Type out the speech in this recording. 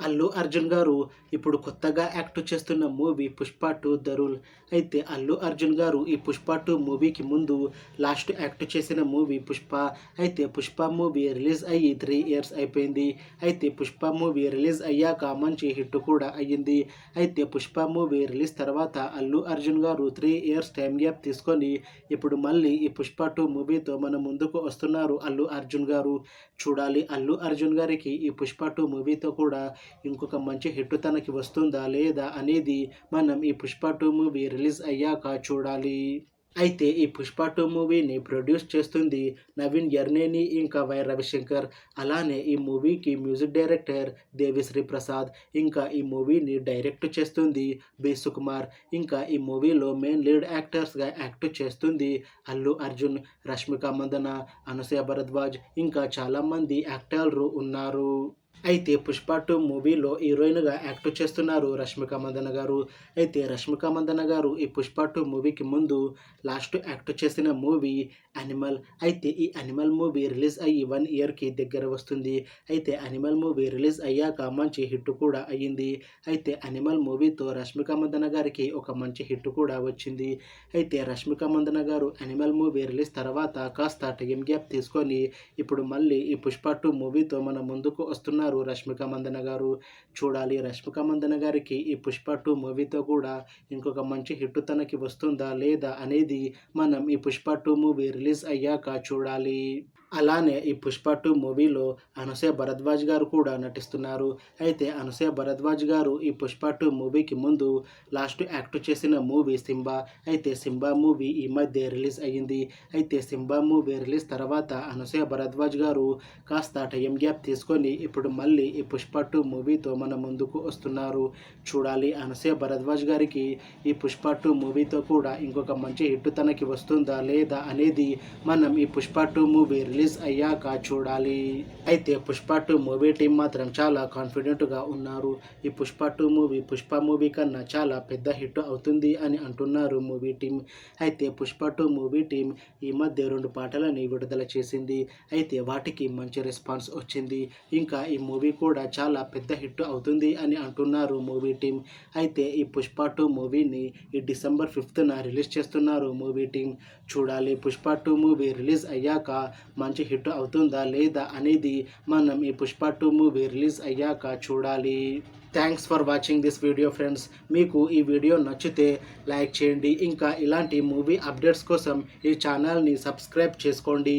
అల్లు అర్జున్ గారు ఇప్పుడు కొత్తగా యాక్ట్ చేస్తున్న మూవీ 'పుష్ప 2 ద రూల్'. అయితే అల్లు అర్జున్ గారు ఈ 'పుష్ప 2' మూవీకి ముందు లాస్ట్ యాక్ట్ చేసిన మూవీ 'పుష్ప'. అయితే 'పుష్ప' మూవీ రిలీజ్ అయ్యి 3 ఇయర్స్ అయిపోయింది. అయితే 'పుష్ప' మూవీ రిలీజ్ అయ్యాక మంచి హిట్ కూడా అయ్యింది. అయితే 'పుష్ప' మూవీ రిలీజ్ తర్వాత అల్లు అర్జున్ గారు 3 ఇయర్స్ టైం గ్యాప్ తీసుకొని ఇప్పుడు మళ్ళీ ఈ 'పుష్ప 2' మూవీతో మన ముందుకు వస్తున్నారు అల్లు అర్జున్ గారు. చూడాలి అల్లు అర్జున్ గారికి ఈ 'పుష్ప 2' మూవీతో కూడా ఇంకొక మంచి హిట్ తనకి వస్తుందా లేదా అనేది మనం ఈ 'పుష్ప 2' మూవీ రిలీజ్ అయ్యాక చూడాలి. అయితే ఈ 'పుష్ప 2' మూవీని ప్రొడ్యూస్ చేస్తుంది నవీన్ యర్నేని ఇంకా వై రవిశంకర్. అలానే ఈ మూవీకి మ్యూజిక్ డైరెక్టర్ దేవిశ్రీ ప్రసాద్. ఇంకా ఈ మూవీని డైరెక్ట్ చేస్తుంది బి సుకుమార్. ఇంకా ఈ మూవీలో మెయిన్ లీడ్ యాక్టర్స్గా యాక్ట్ చేస్తుంది అల్లు అర్జున్, రష్మిక మందన, అనసూయ భరద్వాజ్ ఇంకా చాలామంది యాక్టర్లు ఉన్నారు. అయితే 'పుష్ప 2' మూవీలో హీరోయిన్గా యాక్ట్ చేస్తున్నారు రష్మిక మందన గారు. అయితే రష్మిక మందన గారు ఈ 'పుష్ప 2' మూవీకి ముందు లాస్ట్ యాక్ట్ చేసిన మూవీ 'యానిమల్'. అయితే ఈ 'యానిమల్' మూవీ రిలీజ్ అయ్యి 1 ఇయర్కి దగ్గర వస్తుంది. అయితే 'యానిమల్' మూవీ రిలీజ్ అయ్యాక మంచి హిట్ కూడా అయ్యింది. అయితే 'యానిమల్' మూవీతో రష్మిక మందన గారికి ఒక మంచి హిట్ కూడా వచ్చింది. అయితే రష్మిక మందన గారు 'యానిమల్' మూవీ రిలీజ్ తర్వాత కాస్త టైం గ్యాప్ తీసుకొని ఇప్పుడు మళ్ళీ ఈ 'పుష్ప 2' మూవీతో మన ముందుకు వస్తున్నారు రష్మిక మందన గారు. చూడాలి రష్మిక మందన గారికి ఈ 'పుష్ప 2' మూవీతో కూడా ఇంకొక మంచి హిట్ తనకి వస్తుందా లేదా అనేది మనం ఈ 'పుష్ప 2' మూవీ రిలీజ్ అయ్యాక చూడాలి. అలానే ఈ 'పుష్ప 2' మూవీలో అనసూయ భరద్వాజ్ గారు కూడా నటిస్తున్నారు. అయితే అనసూయ భరద్వాజ్ గారు ఈ 'పుష్ప 2' మూవీకి ముందు లాస్ట్ యాక్ట్ చేసిన మూవీ 'సింబా'. అయితే 'సింబా' మూవీ ఈ మధ్య రిలీజ్ అయ్యింది. అయితే 'సింబా' మూవీ రిలీజ్ తర్వాత అనసూయ భరద్వాజ్ గారు కాస్త టైం గ్యాప్ తీసుకొని ఇప్పుడు మళ్ళీ ఈ 'పుష్ప 2' మూవీతో మన ముందుకు వస్తున్నారు. చూడాలి అనసూయ భరద్వాజ్ గారికి ఈ 'పుష్ప 2' మూవీతో కూడా ఇంకొక మంచి హిట్ తనకి వస్తుందా లేదా అనేది మనం ఈ 'పుష్ప 2' మూవీ రిలీజ్ అయ్యాక చూడాలి. అయితే 'పుష్ప 2' మూవీ టీం మాత్రం చాలా కాన్ఫిడెంట్గా ఉన్నారు. ఈ 'పుష్ప 2' మూవీ 'పుష్ప' మూవీ కన్నా చాలా పెద్ద హిట్ అవుతుంది అని అంటున్నారు మూవీ టీం. అయితే 'పుష్ప 2' మూవీ టీం ఈ మధ్య 2 పాటలని విడుదల చేసింది. అయితే వాటికి మంచి రెస్పాన్స్ వచ్చింది. ఇంకా ఈ మూవీ కూడా చాలా పెద్ద హిట్ అవుతుంది అని అంటున్నారు మూవీ టీం. అయితే ఈ 'పుష్ప 2' మూవీని ఈ డిసెంబర్ 5న రిలీజ్ చేస్తున్నారు మూవీ టీం. చూడాలి 'పుష్ప 2' మూవీ రిలీజ్ అయ్యాక మంచి హిట్ అవుతుందా లేదా అనేది మనం ఈ 'పుష్ప 2' మూవీ రిలీజ్ అయ్యాక చూడాలి. Thanks for watching this video friends. మీకు ఈ వీడియో నచ్చితే లైక్ చేయండి. ఇంకా ఇలాంటి మూవీ అప్డేట్స్ కోసం ఈ ఛానల్ని సబ్స్క్రైబ్ చేసుకోండి.